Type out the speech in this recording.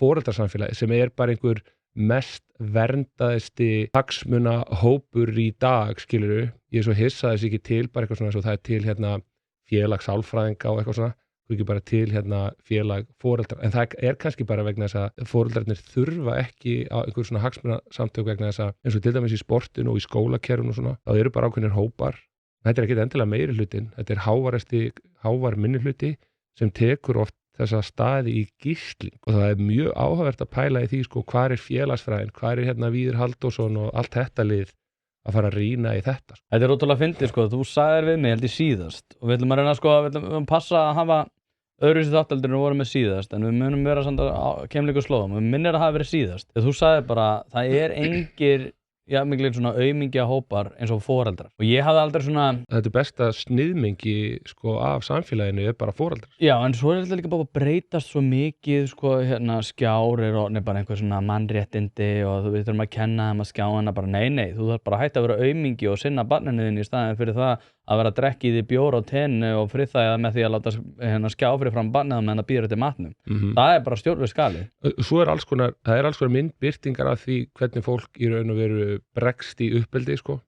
foreldrasamfélagi sem bara einhver mest verndaðisti hagsmuna hópur í dag, skilurðu. Ég svo hissa þess ekki til bara eitthvað svona eins og það til hérna félag sálfræðinga og eitthvað svona, þú ekki bara til hérna félag foreldra, en það kannski bara vegna þess að foreldrarnir þurfa ekki á einhver svona hagsmunasamtök vegna þess að eins og til dæmis í sportinu og í skólakerfinu og svona, þá eru bara ákveðnir hópar. Þetta ekki endilega meiri hlutin, þetta hávær minni hluti sem tekur oft þessa staði í gísling og það mjög áhugavert að pæla í því sko, hvar félagsfræðin, hvar hérna Víðir Halldórsson og allt þetta lið að fara að rýna í þetta. Þetta ótrúlega fyndið sko, þú sagðir við mig held í síðast og við ætlum að reyna sko, við ætlum passa að hafa öðruvísi þáttaldur en við vorum með síðast en við munum vera samt á keimleiku slóðum og við minnir að hafa verið síðast. Þegar þú sagðir bara, það engir miklir svona aumingja hópar eins og foreldrar og ég hafði aldrei svona Þetta besta sniðmengi sko af samfélaginu bara foreldrar. Já, en svo þetta líka bara að breytast svo mikið sko hérna skjár bara einhver svona mannréttindi og við þurfum að kenna þeim að skjána bara nei, þú þarf bara að hætta að vera aumingi og sinna barninu þínu í staðinn fyrir það að vera að drekka í því bjór á tenni og friðþægja með því að láta hérna skjá fyrir fram barnið meðan það býður eftir matnum. Það bara stjórnlaust galið. Svo alls konar myndbirtingar af því hvernig fólk í raun og veru bregst í uppeldi sko.